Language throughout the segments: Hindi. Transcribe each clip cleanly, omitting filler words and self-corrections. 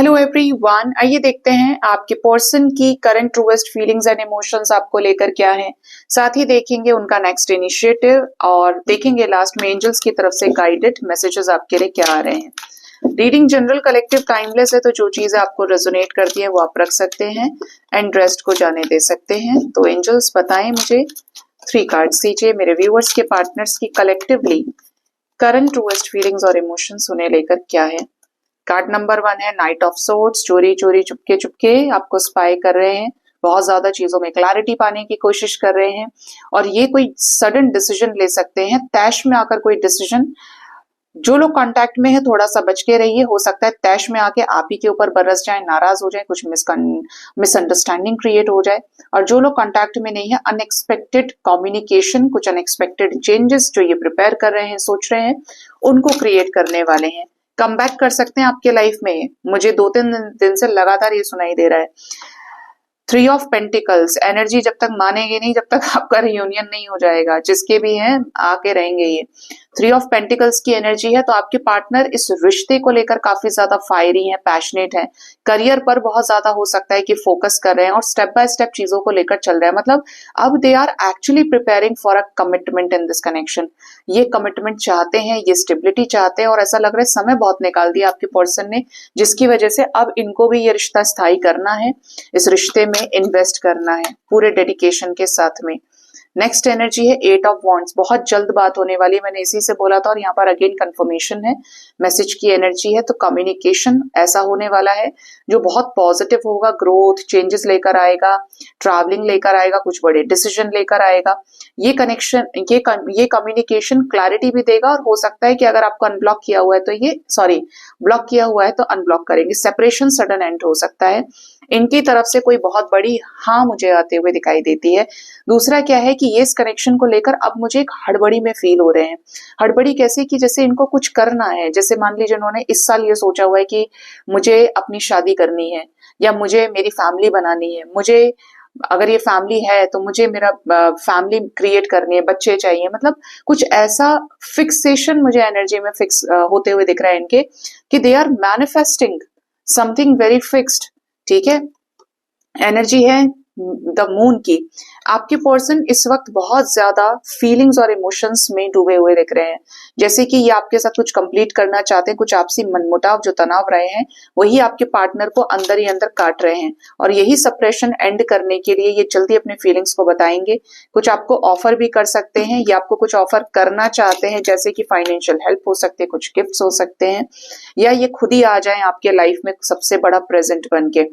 हेलो एवरीवन, आइए देखते हैं आपके पर्सन की current truest feelings and emotions आपको लेकर क्या है। साथ ही देखेंगे उनका नेक्स्ट इनिशिएटिव और देखेंगे लास्ट में एंजल्स की तरफ से गाइडेड मैसेजेस आपके लिए क्या आ रहे हैं। रीडिंग जनरल कलेक्टिव टाइमलेस है, तो जो चीजें आपको रेजोनेट करती है वो आप रख सकते हैं एंड रेस्ट को जाने दे सकते हैं। तो एंजल्स बताएं मुझे 3 कार्ड्स दीजिए मेरे व्यूअर्स के पार्टनर्स की कलेक्टिवली करंट ट्रूएस्ट फीलिंग्स और इमोशंस उन्हें लेकर क्या है। कार्ड नंबर 1 है नाइट ऑफ सोर्ड्स। चोरी चोरी चुपके चुपके आपको स्पाई कर रहे हैं, बहुत ज्यादा चीजों में क्लैरिटी पाने की कोशिश कर रहे हैं और ये कोई सडन डिसीजन ले सकते हैं, तैश में आकर कोई डिसीजन। जो लोग कांटेक्ट में है थोड़ा सा बच के रहिए, हो सकता है तैश में आके आप ही के ऊपर बरस जाए, नाराज हो जाए, कुछ मिसअंडरस्टैंडिंग क्रिएट हो जाए। और जो लोग कांटेक्ट में नहीं है, अनएक्सपेक्टेड कम्युनिकेशन, कुछ अनएक्सपेक्टेड चेंजेस जो ये प्रिपेयर कर रहे हैं, सोच रहे हैं, उनको क्रिएट करने वाले हैं। कम बैक कर सकते हैं आपके लाइफ में। मुझे 2-3 दिन से लगातार ये सुनाई दे रहा है। 3 ऑफ पेंटिकल्स एनर्जी जब तक मानेंगे नहीं, जब तक आपका रियूनियन नहीं हो जाएगा। जिसके भी हैं आके रहेंगे ये। 3 ऑफ पेंटिकल्स की एनर्जी है, तो आपके पार्टनर इस रिश्ते को लेकर काफी ज्यादा फायरी है, पैशनेट है। करियर पर बहुत ज्यादा हो सकता है कि फोकस कर रहे हैं और स्टेप बाय स्टेप चीजों को लेकर चल रहे हैं। मतलब अब they are actually preparing for a commitment in this connection. ये कमिटमेंट चाहते हैं, ये स्टेबिलिटी चाहते हैं और ऐसा लग रहा है समय बहुत निकाल दिया आपके पर्सन ने, जिसकी वजह से अब इनको भी ये रिश्ता स्थायी करना है, इस रिश्ते में इन्वेस्ट करना है पूरे डेडिकेशन के साथ में। नेक्स्ट एनर्जी है 8 ऑफ वॉन्ड्स। बहुत जल्द बात होने वाली है, मैंने इसी से बोला था और यहाँ पर अगेन कंफर्मेशन है। मैसेज की एनर्जी है, तो कम्युनिकेशन ऐसा होने वाला है जो बहुत पॉजिटिव होगा, ग्रोथ चेंजेस लेकर आएगा, ट्रैवलिंग लेकर आएगा, कुछ बड़े डिसीजन लेकर आएगा। ये कनेक्शन, ये कम्युनिकेशन क्लैरिटी भी देगा और हो सकता है कि अगर आपको अनब्लॉक किया हुआ है तो ब्लॉक किया हुआ है तो अनब्लॉक करेंगे। सेपरेशन सडन एंड हो सकता है। इनकी तरफ से कोई बहुत बड़ी हाँ मुझे आते हुए दिखाई देती है। दूसरा क्या है कि ये इस कनेक्शन को लेकर अब मुझे एक हड़बड़ी में फील हो रहे हैं। हड़बड़ी कैसे कि जैसे इनको कुछ करना है। जैसे मान लीजिए उन्होंने इस साल ये सोचा हुआ है कि मुझे अपनी शादी करनी है या मुझे मेरी फैमिली बनानी है, मुझे अगर ये फैमिली है तो मुझे मेरा फैमिली क्रिएट करनी है, बच्चे चाहिए। मतलब कुछ ऐसा फिक्सेशन मुझे एनर्जी में फिक्स होते हुए दिख रहा है इनके, कि they are manifesting something very fixed. ठीक है, एनर्जी है द मून की। आपके पर्सन इस वक्त बहुत ज्यादा फीलिंग्स और इमोशंस में डूबे हुए दिख रहे हैं। जैसे कि ये आपके साथ कुछ कंप्लीट करना चाहते हैं, कुछ आपसी मनमुटाव जो तनाव रहे हैं वही आपके पार्टनर को अंदर ही अंदर काट रहे हैं और यही सप्रेशन एंड करने के लिए ये जल्दी अपने फीलिंग्स को बताएंगे। कुछ आपको ऑफर भी कर सकते हैं या आपको कुछ ऑफर करना चाहते हैं, जैसे कि फाइनेंशियल हेल्प हो सकती है, कुछ गिफ्ट्स हो सकते हैं, या ये खुद ही आ जाए आपके लाइफ में सबसे बड़ा प्रेजेंट बन के।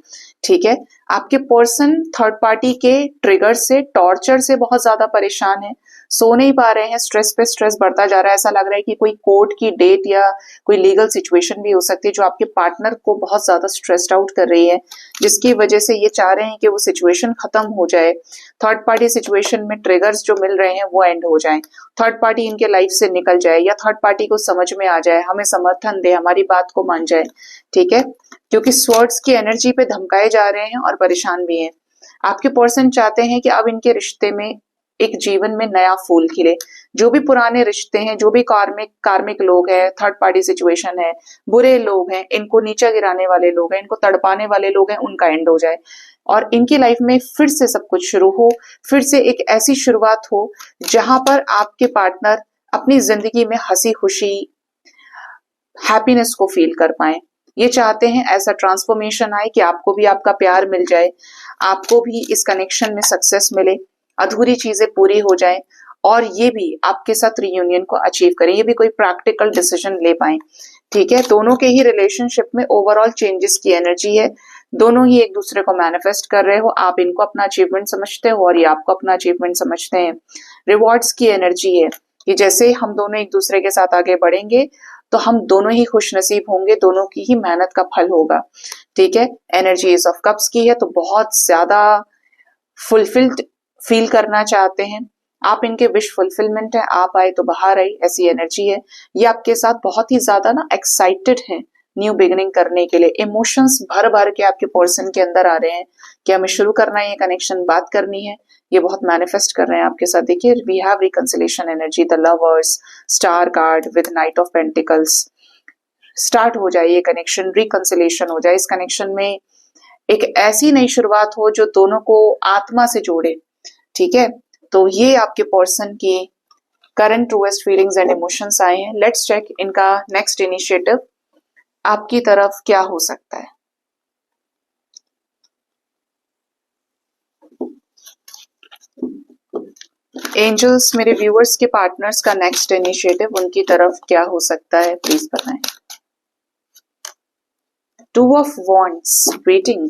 ठीक है, आपके पर्सन थर्ड पार्टी के ट्रिगर से, टॉर्चर से बहुत ज्यादा परेशान है, सो नहीं पा रहे हैं, स्ट्रेस पे स्ट्रेस बढ़ता जा रहा है। ऐसा लग रहा है कि कोई कोर्ट की डेट या कोई लीगल सिचुएशन भी हो सकती है जो आपके पार्टनर को बहुत ज्यादा स्ट्रेस्ड आउट कर रही है, जिसकी वजह से ये चाह रहे हैं कि वो सिचुएशन खत्म हो जाए। थर्ड पार्टी सिचुएशन में ट्रिगर्स जो मिल रहे हैं वो एंड हो जाए, थर्ड पार्टी इनके लाइफ से निकल जाए या थर्ड पार्टी को समझ में आ जाए, हमें समर्थन दे, हमारी बात को मान जाए। ठीक है, क्योंकि स्वर्ड्स की एनर्जी पे धमकाए जा रहे हैं और परेशान भी हैं। आपके पर्सन चाहते हैं कि अब इनके रिश्ते में एक जीवन में नया फूल खिले। जो भी पुराने रिश्ते हैं, जो भी कार्मिक लोग हैं, थर्ड पार्टी सिचुएशन है, बुरे लोग हैं, इनको नीचा गिराने वाले लोग हैं, इनको तड़पाने वाले लोग हैं, उनका एंड हो जाए और इनकी लाइफ में फिर से सब कुछ शुरू हो। फिर से एक ऐसी शुरुआत हो जहां पर आपके पार्टनर अपनी जिंदगी में हंसी खुशी, हैप्पीनेस को फील कर पाए। ये चाहते हैं ऐसा ट्रांसफॉर्मेशन आए कि आपको भी आपका प्यार मिल जाए, आपको भी इस कनेक्शन में सक्सेस मिले, अधूरी चीजें पूरी हो जाए और ये भी आपके साथ रियूनियन को अचीव करें, ये भी कोई प्रैक्टिकल डिसीजन ले पाए। ठीक है, दोनों के ही रिलेशनशिप में ओवरऑल चेंजेस की एनर्जी है। दोनों ही एक दूसरे को मैनिफेस्ट कर रहे हो, आप इनको अपना अचीवमेंट समझते हो और ये आपको अपना अचीवमेंट समझते हैं। रिवॉर्ड्स की एनर्जी है कि जैसे हम दोनों एक दूसरे के साथ आगे बढ़ेंगे तो हम दोनों ही खुश नसीब होंगे, दोनों की ही मेहनत का फल होगा। ठीक है, एनर्जी एस ऑफ कप्स की है, तो बहुत ज्यादा फुलफिल्ड फील करना चाहते हैं आप, इनके विश फुलफिलमेंट है, आप आए तो बाहर आई, ऐसी एनर्जी है। ये आपके साथ बहुत ही ज्यादा ना एक्साइटेड है न्यू बिगिनिंग करने के लिए। इमोशंस भर भर के आपके पर्सन के अंदर आ रहे हैं कि हमें शुरू करना है, ये कनेक्शन बात करनी है, ये बहुत मैनिफेस्ट कर रहे हैं आपके साथ। देखिए, we have reconciliation energy, the lovers, star card with knight of pentacles, start हो जाए ये कनेक्शन, रिकंसिलेशन हो जाए, इस कनेक्शन में एक ऐसी नई शुरुआत हो जो दोनों को आत्मा से जोड़े। ठीक है, तो ये आपके पर्सन की current truest feelings and emotions आए हैं। लेट्स चेक इनका नेक्स्ट इनिशिएटिव आपकी तरफ क्या हो सकता है। एंजल्स, मेरे व्यूअर्स के पार्टनर्स का नेक्स्ट इनिशिएटिव उनकी तरफ क्या हो सकता है, प्लीज बताएं। 2 ऑफ वॉन्ड्स, वेटिंग।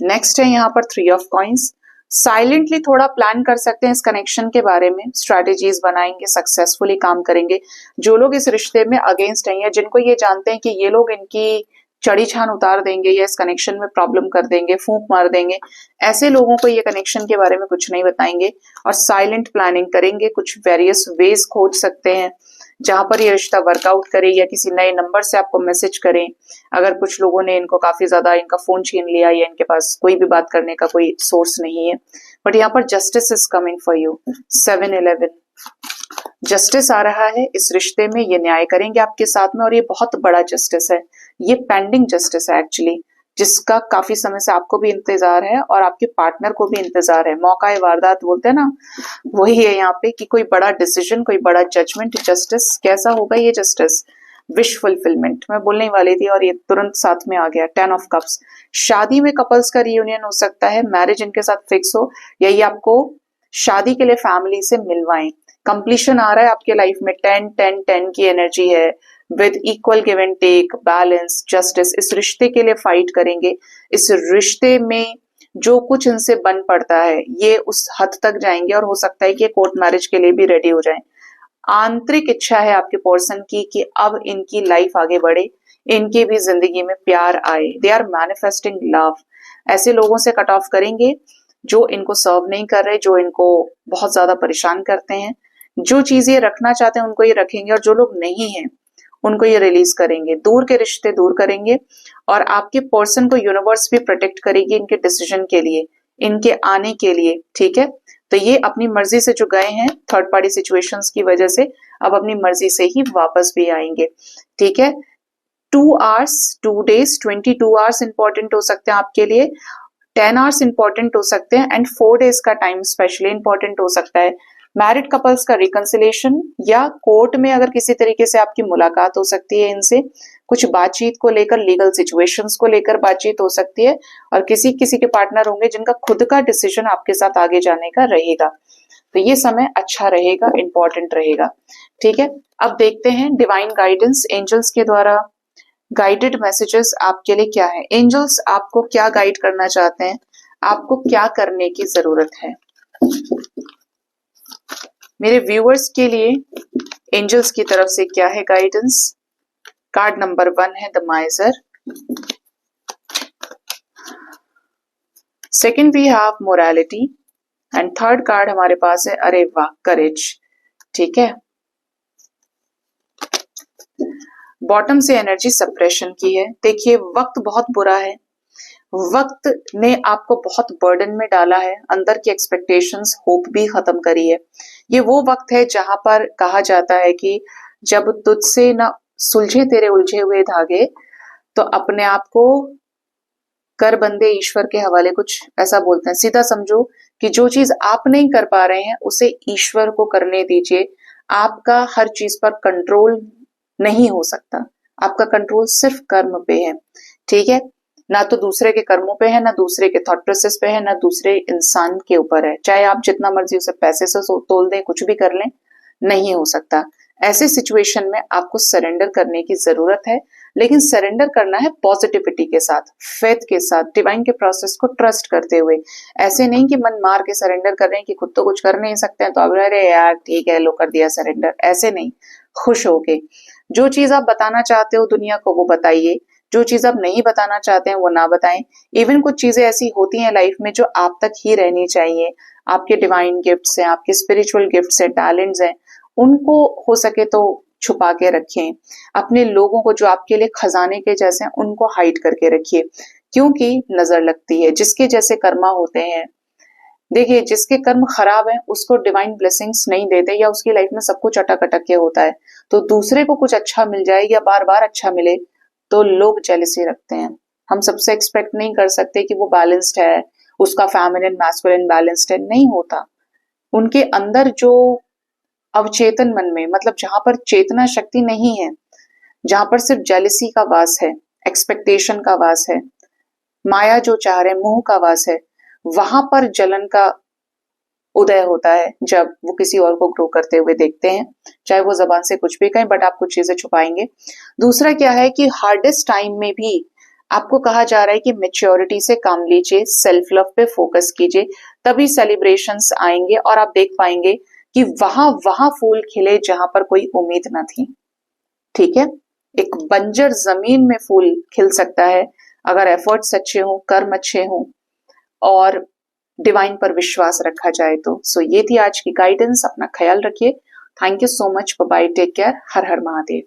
नेक्स्ट है यहाँ पर 3 ऑफ कॉइंस। साइलेंटली थोड़ा प्लान कर सकते हैं इस कनेक्शन के बारे में, स्ट्रैटेजीज बनाएंगे, सक्सेसफुली काम करेंगे। जो लोग इस रिश्ते में अगेंस्ट हैं या जिनको ये जानते हैं कि ये लोग इनकी चढ़ी छान उतार देंगे या इस कनेक्शन में प्रॉब्लम कर देंगे, फूंक मार देंगे, ऐसे लोगों को ये कनेक्शन के बारे में कुछ नहीं बताएंगे और साइलेंट प्लानिंग करेंगे। कुछ वेरियस वेज खोज सकते हैं जहां पर ये रिश्ता वर्कआउट करे या किसी नए नंबर से आपको मैसेज करें। अगर कुछ लोगों ने इनको काफी ज्यादा इनका फोन छीन लिया या इनके पास कोई भी बात करने का कोई सोर्स नहीं है, बट यहाँ पर justice is coming for you. 7-11 justice आ रहा है इस रिश्ते में, ये न्याय करेंगे आपके साथ में और ये बहुत बड़ा जस्टिस है, ये पेंडिंग जस्टिस है एक्चुअली, जिसका काफी समय से आपको भी इंतजार है और आपके पार्टनर को भी इंतजार है। मौका है वारदात बोलते हैं ना, वही है यहाँ पे कि कोई बड़ा डिसीजन, कोई बड़ा जजमेंट, जस्टिस। कैसा होगा ये जस्टिस? विश फुलफिलमेंट मैं बोलने वाली थी और ये तुरंत साथ में आ गया। 10 ऑफ कप्स, शादी में कपल्स का रियूनियन हो सकता है, मैरिज इनके साथ फिक्स हो या ये आपको शादी के लिए फैमिली से मिलवाएं। कंप्लीशन आ रहा है आपके लाइफ में। 10-10-10 की एनर्जी है with equal give and take, balance, justice. इस रिश्ते के लिए फाइट करेंगे। इस रिश्ते में जो कुछ इनसे बन पड़ता है ये उस हद तक जाएंगे और हो सकता है कि कोर्ट मैरिज के लिए भी रेडी हो जाएं। आंतरिक इच्छा है आपके पर्सन की कि अब इनकी लाइफ आगे बढ़े, इनकी भी जिंदगी में प्यार आए। They are manifesting love. ऐसे लोगों से कट ऑफ करेंगे जो इनको सर्व नहीं कर रहे, जो इनको बहुत ज्यादा परेशान करते हैं। जो चीजें रखना चाहते हैं उनको ये रखेंगे और जो लोग नहीं हैं उनको ये रिलीज करेंगे। दूर के रिश्ते दूर करेंगे और आपके पर्सन को यूनिवर्स भी प्रोटेक्ट करेगी इनके डिसीजन के लिए, इनके आने के लिए। ठीक है, तो ये अपनी मर्जी से जो गए हैं थर्ड पार्टी सिचुएशंस की वजह से, अब अपनी मर्जी से ही वापस भी आएंगे। ठीक है, 2 आवर्स, 2 डेज, 22 आवर्स इंपॉर्टेंट हो सकते हैं आपके लिए, 10 आवर्स इंपॉर्टेंट हो सकते हैं एंड 4 डेज का टाइम स्पेशली इंपॉर्टेंट हो सकता है। मैरिड कपल्स का रिकंसिलेशन या कोर्ट में अगर किसी तरीके से आपकी मुलाकात हो सकती है इनसे, कुछ बातचीत को लेकर, लीगल सिचुएशंस को लेकर बातचीत हो सकती है और किसी किसी के पार्टनर होंगे जिनका खुद का डिसीजन आपके साथ आगे जाने का रहेगा। तो ये समय अच्छा रहेगा, इंपॉर्टेंट रहेगा। ठीक है, अब देखते हैं डिवाइन गाइडेंस, एंजल्स के द्वारा गाइडेड मैसेजेस आपके लिए क्या है। एंजल्स आपको क्या गाइड करना चाहते हैं, आपको क्या करने की जरूरत है। मेरे व्यूअर्स के लिए एंजल्स की तरफ से क्या है गाइडेंस। कार्ड नंबर 1 है the miser, second we have morality and third card हमारे पास है अरे वाह करेज। ठीक है, बॉटम से एनर्जी सप्रेशन की है। देखिए वक्त बहुत बुरा है, वक्त ने आपको बहुत बर्डन में डाला है, अंदर की एक्सपेक्टेशंस, होप भी खत्म करी है। ये वो वक्त है जहां पर कहा जाता है कि जब तुझसे ना सुलझे तेरे उलझे हुए धागे तो अपने आप को कर बंदे ईश्वर के हवाले, कुछ ऐसा बोलते हैं। सीधा समझो कि जो चीज आप नहीं कर पा रहे हैं उसे ईश्वर को करने दीजिए। आपका हर चीज पर कंट्रोल नहीं हो सकता, आपका कंट्रोल सिर्फ कर्म पे है। ठीक है, ना तो दूसरे के कर्मों पे है, ना दूसरे के थॉट प्रोसेस पे है, ना दूसरे इंसान के ऊपर है। चाहे आप जितना मर्जी उसे पैसे से तोल दें, कुछ भी कर लें, नहीं हो सकता। ऐसे सिचुएशन में आपको सरेंडर करने की जरूरत है, लेकिन सरेंडर करना है पॉजिटिविटी के साथ, फेथ के साथ, डिवाइन के प्रोसेस को ट्रस्ट करते हुए। ऐसे नहीं कि मन मार के सरेंडर कर रहे हैं कि खुद तो कुछ कर नहीं सकते हैं तो अब अरे यार ठीक है लो कर दिया सरेंडर, ऐसे नहीं। खुश होके जो चीज आप बताना चाहते हो दुनिया को वो बताइए, जो चीज आप नहीं बताना चाहते हैं वो ना बताएं। इवन कुछ चीजें ऐसी होती हैं लाइफ में जो आप तक ही रहनी चाहिए, आपके डिवाइन गिफ्ट्स हैं, आपके स्पिरिचुअल गिफ्ट्स हैं, टैलेंट्स हैं, उनको हो सके तो छुपा के रखें। अपने लोगों को जो आपके लिए खजाने के जैसे हैं उनको हाइड करके रखिए, क्योंकि नजर लगती है। जिसके जैसे कर्मा होते हैं देखिए, जिसके कर्म खराब है उसको डिवाइन ब्लेसिंग्स नहीं देते, या उसकी लाइफ में सब कुछ अटक अटक के होता है। तो दूसरे को कुछ अच्छा मिल जाए या बार बार अच्छा मिले तो लोग जेलसी रखते हैं। हम सबसे एक्सपेक्ट नहीं कर सकते कि वो बैलेंस्ड है, उसका फेमिनिन मैस्कुलिन बैलेंस्ड है, नहीं होता। उनके अंदर जो अवचेतन मन में, मतलब जहां पर चेतना शक्ति नहीं है, जहां पर सिर्फ जेलसी का वास है, एक्सपेक्टेशन का वास है, माया जो चाह रहे, मोह का वास है, वहां पर जलन का उदय होता है जब वो किसी और को ग्रो करते हुए देखते हैं, चाहे वो जबान से कुछ भी कहें, बट आप कुछ चीजें छुपाएंगे। दूसरा क्या है कि हार्डेस्ट टाइम में भी आपको कहा जा रहा है कि मेच्योरिटी से काम लीजिए, सेल्फ लव पे फोकस कीजिए, तभी सेलिब्रेशंस आएंगे और आप देख पाएंगे कि वहां वहां फूल खिले जहां पर कोई उम्मीद न थी। ठीक है, एक बंजर जमीन में फूल खिल सकता है अगर एफर्ट्स अच्छे हों, कर्म अच्छे हों और डिवाइन पर विश्वास रखा जाए तो। सो ये थी आज की गाइडेंस। अपना ख्याल रखिए। Thank you so much. Bye, take care. हर हर महादेव।